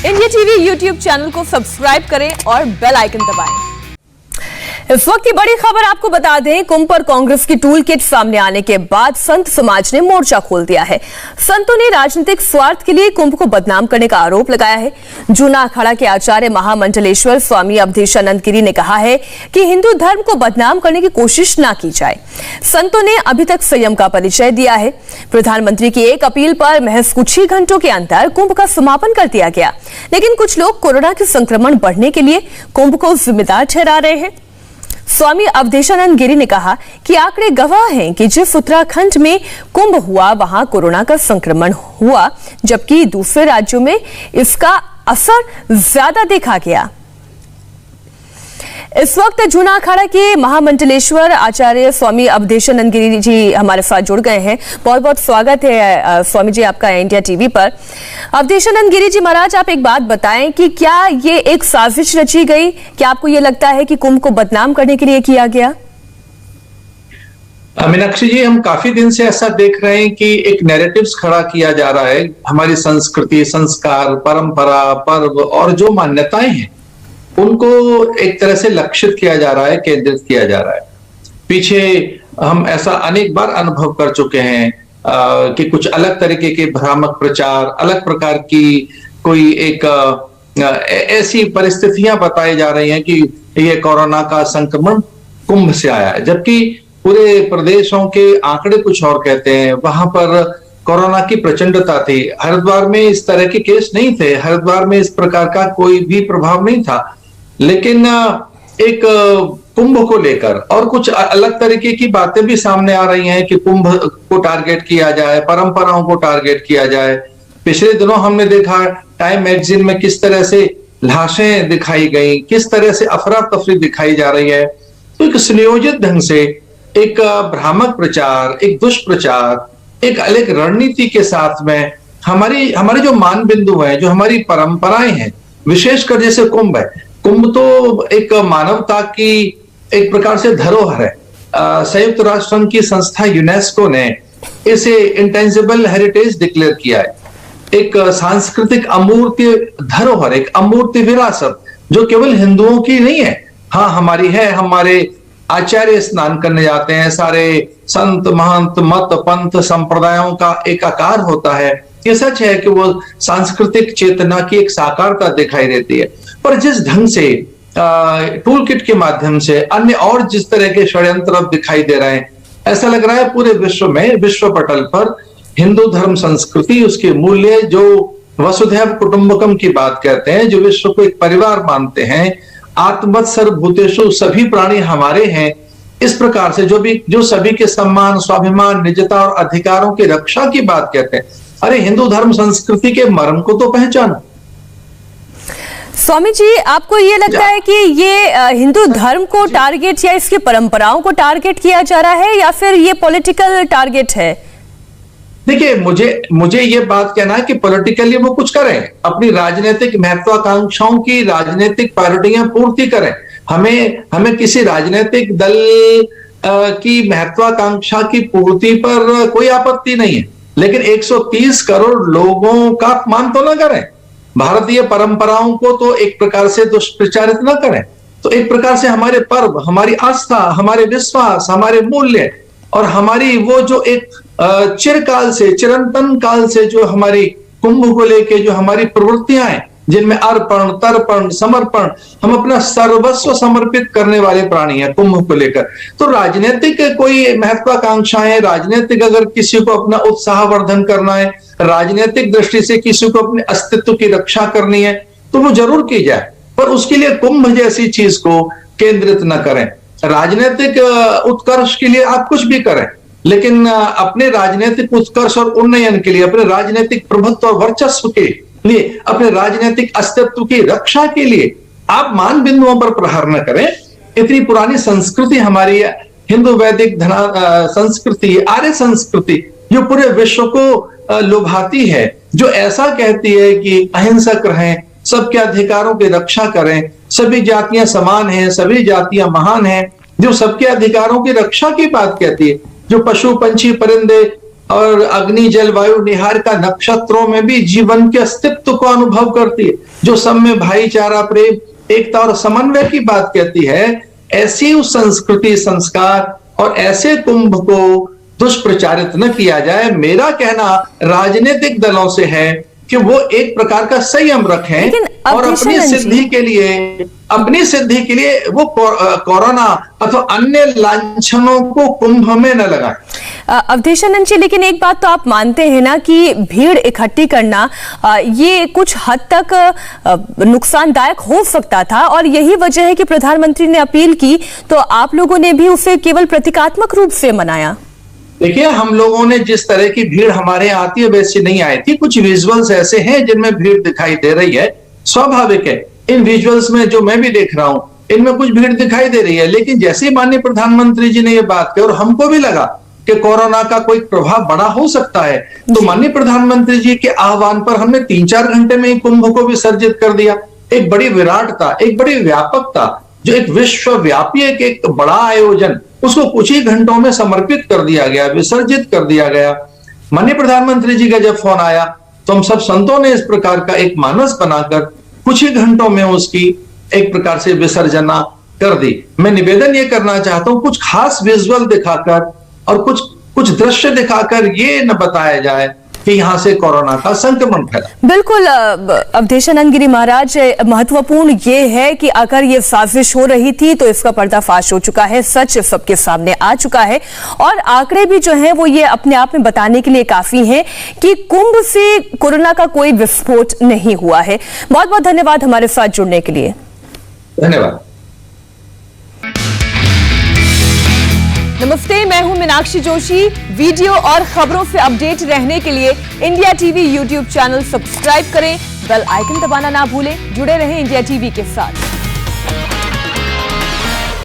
India TV YouTube channel को subscribe करें और बेल आइकन दबाएं। इस वक्त की बड़ी खबर आपको बता दें, कुंभ पर कांग्रेस की टूल किट सामने आने के बाद संत समाज ने मोर्चा खोल दिया है। संतों ने राजनीतिक स्वार्थ के लिए कुंभ को बदनाम करने का आरोप लगाया है। जूना अखाड़ा के आचार्य महामंडलेश्वर स्वामी अवधेशानंद गिरी ने कहा है कि हिंदू धर्म को बदनाम करने की कोशिश न की जाए। संतों ने अभी तक संयम का परिचय दिया है। प्रधानमंत्री की एक अपील पर महज कुछ ही घंटों के अंदर कुंभ का समापन कर दिया गया, लेकिन कुछ लोग कोरोना के संक्रमण बढ़ने के लिए कुंभ को जिम्मेदार ठहरा रहे हैं। स्वामी अवधेशानंद गिरी ने कहा कि आंकड़े गवाह हैं कि जिस उत्तराखंड में कुंभ हुआ वहां कोरोना का संक्रमण हुआ, जबकि दूसरे राज्यों में इसका असर ज्यादा देखा गया। इस वक्त जूना अखाड़ा के महामंडलेश्वर आचार्य स्वामी अवधेशानंद गिरी जी हमारे साथ जुड़ गए हैं। बहुत बहुत स्वागत है स्वामी जी आपका इंडिया टीवी पर। अवधेशानंद गिरी जी महाराज, आप एक बात बताएं कि क्या ये एक साजिश रची गई? क्या आपको ये लगता है कि कुंभ को बदनाम करने के लिए किया गया? मीनाक्षी जी, हम काफी दिन से ऐसा देख रहे हैं कि एक नैरेटिव्स खड़ा किया जा रहा है। हमारी संस्कृति, संस्कार, परंपरा, पर्व और जो मान्यताएं हैं उनको एक तरह से लक्षित किया जा रहा है, केंद्रित किया जा रहा है। पीछे हम ऐसा अनेक बार अनुभव कर चुके हैं कि कुछ अलग तरीके के भ्रामक प्रचार, अलग प्रकार की कोई एक ऐसी परिस्थितियां बताई जा रही हैं कि ये कोरोना का संक्रमण कुंभ से आया है, जबकि पूरे प्रदेशों के आंकड़े कुछ और कहते हैं। वहां पर कोरोना की प्रचंडता थी। हरिद्वार में इस तरह के केस नहीं थे, हरिद्वार में इस प्रकार का कोई भी प्रभाव नहीं था, लेकिन एक कुंभ को लेकर और कुछ अलग तरीके की बातें भी सामने आ रही हैं कि कुंभ को टारगेट किया जाए, परंपराओं को टारगेट किया जाए। पिछले दिनों हमने देखा टाइम मैगजीन में किस तरह से लाशें दिखाई गई, किस तरह से अफरा तफरी दिखाई जा रही है। तो एक सुनियोजित ढंग से एक भ्रामक प्रचार, एक दुष्प्रचार, एक अलग रणनीति के साथ में हमारे जो मान बिंदु हैं, जो हमारी परंपराएं हैं, विशेषकर जैसे कुंभ है। कुंभ तो एक मानवता की एक प्रकार से धरोहर है। संयुक्त राष्ट्र संघ की संस्था यूनेस्को ने इसे इंटेंजिबल हेरिटेज डिक्लेयर किया है। एक सांस्कृतिक अमूर्त धरोहर, एक अमूर्त विरासत जो केवल हिंदुओं की नहीं है। हाँ, हमारी है। हमारे आचार्य स्नान करने जाते हैं, सारे संत महंत मत पंथ संप्रदायों का एक आकार होता है। ये सच है कि वो सांस्कृतिक चेतना की एक साकारता दिखाई देती है। पर जिस ढंग से टूल किट के माध्यम से अन्य और जिस तरह के षड्यंत्र दिखाई दे रहे हैं, ऐसा लग रहा है पूरे विश्व में, विश्व पटल पर हिंदू धर्म संस्कृति, उसके मूल्य जो वसुधैव कुटुंबकम की बात कहते हैं, जो विश्व को एक परिवार मानते हैं, आत्मवत् सर्वभूतेषु, सभी प्राणी हमारे हैं, इस प्रकार से जो सभी के सम्मान, स्वाभिमान, निजता और अधिकारों की रक्षा की बात कहते हैं। अरे हिंदू धर्म संस्कृति के मर्म को तो पहचानो। स्वामी जी, आपको ये लगता है कि ये हिंदू धर्म को टारगेट या इसकी परंपराओं को टारगेट किया जा रहा है, या फिर ये पॉलिटिकल टारगेट है? देखिए, मुझे ये बात कहना है कि पॉलिटिकली वो कुछ करें, अपनी राजनीतिक महत्वाकांक्षाओं की राजनीतिक प्रायोरिटियां पूर्ति करें। हमें किसी राजनीतिक दल की महत्वाकांक्षा की पूर्ति पर कोई आपत्ति नहीं है, लेकिन 130 करोड़ लोगों का अपमान तो ना करें। भारतीय परंपराओं को तो एक प्रकार से दुष्प्रचारित ना करें। तो एक प्रकार से हमारे पर्व, हमारी आस्था, हमारे विश्वास, हमारे मूल्य और हमारी वो जो एक चिरकाल से, चिरंतन काल से जो हमारी कुंभ को लेके जो हमारी प्रवृत्तियां हैं, जिनमें अर्पण, तर्पण, समर्पण, हम अपना सर्वस्व समर्पित करने वाले प्राणी हैं कुंभ को लेकर। तो राजनीतिक कोई महत्वाकांक्षाएं, राजनीतिक अगर किसी को अपना उत्साहवर्धन करना है, राजनीतिक दृष्टि से किसी को अपने अस्तित्व की रक्षा करनी है, तो वो जरूर की जाए, पर उसके लिए कुंभ जैसी चीज को केंद्रित न करें। राजनीतिक उत्कर्ष के लिए आप कुछ भी करें, लेकिन अपने राजनीतिक उत्कर्ष और उन्नयन के लिए, अपने राजनीतिक प्रभुत्व और वर्चस्व के लिए, अपने राजनीतिक अस्तित्व की रक्षा के लिए आप मान बिंदुओं पर प्रहार न करें। इतनी पुरानी संस्कृति हमारी हिंदू वैदिक संस्कृति, आर्य संस्कृति, जो पूरे विश्व को लुभाती है, जो ऐसा कहती है कि अहिंसक रहें, सबके अधिकारों की रक्षा करें, सभी जातियां समान हैं, सभी जातियां महान हैं, जो सबके अधिकारों की रक्षा की बात कहती है, जो पशु पंछी परिंदे और अग्नि जल वायु निहारिका नक्षत्रों में भी जीवन के अस्तित्व को अनुभव करती है, जो सब में भाईचारा, प्रेम, एकता और समन्वय की बात कहती है। ऐसी उस संस्कृति, संस्कार और ऐसे कुंभ को दुष्प्रचारित न किया जाए। मेरा कहना राजनीतिक दलों से है कि वो एक प्रकार का संयम रखें और अपनी सिद्धि के लिए वो कोरोना अथवा अन्य लांछनों को कुंभ में न लगाएं। अवधेशानंद जी, लेकिन एक बात तो आप मानते हैं ना कि भीड़ इकट्ठी करना ये कुछ हद तक नुकसानदायक हो सकता था, और यही वजह है कि प्रधानमंत्री ने अपील की तो आप लोगों ने भी उसे केवल प्रतीकात्मक रूप से मनाया। देखिए, हम लोगों ने जिस तरह की भीड़ हमारे यहाँ आती है वैसी नहीं आई थी। कुछ विजुअल्स ऐसे हैं जिनमें भीड़ दिखाई दे रही है, स्वाभाविक है। इन विजुअल्स में जो मैं भी देख रहा हूं, इनमें कुछ भीड़ दिखाई दे रही है। लेकिन जैसे ही माननीय प्रधानमंत्री जी ने ये बात की और हमको भी लगा कि कोरोना का कोई प्रभाव बड़ा हो सकता है, तो माननीय प्रधानमंत्री जी के आह्वान पर हमने 3-4 घंटे में ही कुंभ को विसर्जित कर दिया। एक बड़ी विराटता, एक बड़ी व्यापकता, जो एक विश्वव्यापी एक बड़ा आयोजन, उसको कुछ ही घंटों में समर्पित कर दिया गया, विसर्जित कर दिया गया। माननीय प्रधानमंत्री जी का जब फोन आया तो हम सब संतों ने इस प्रकार का एक मानस बनाकर कुछ ही घंटों में उसकी एक प्रकार से विसर्जना कर दी। मैं निवेदन ये करना चाहता हूं, कुछ खास विजुअल दिखाकर और कुछ दृश्य दिखाकर ये न बताया जाए कि यहां से कोरोना का संक्रमण फैला। बिल्कुल अवधेशानंद गिरी महाराज, महत्वपूर्ण ये है कि अगर ये साजिश हो रही थी तो इसका पर्दाफाश हो चुका है, सच सबके सामने आ चुका है, और आंकड़े भी जो हैं वो ये अपने आप में बताने के लिए काफी हैं कि कुंभ से कोरोना का कोई विस्फोट नहीं हुआ है। बहुत बहुत धन्यवाद हमारे साथ जुड़ने के लिए। धन्यवाद। नमस्ते, मैं हूं मीनाक्षी जोशी। वीडियो और खबरों से अपडेट रहने के लिए India TV YouTube channel subscribe करें, बेल आइकन दबाना ना भूलें। जुड़े रहें इंडिया टीवी के साथ।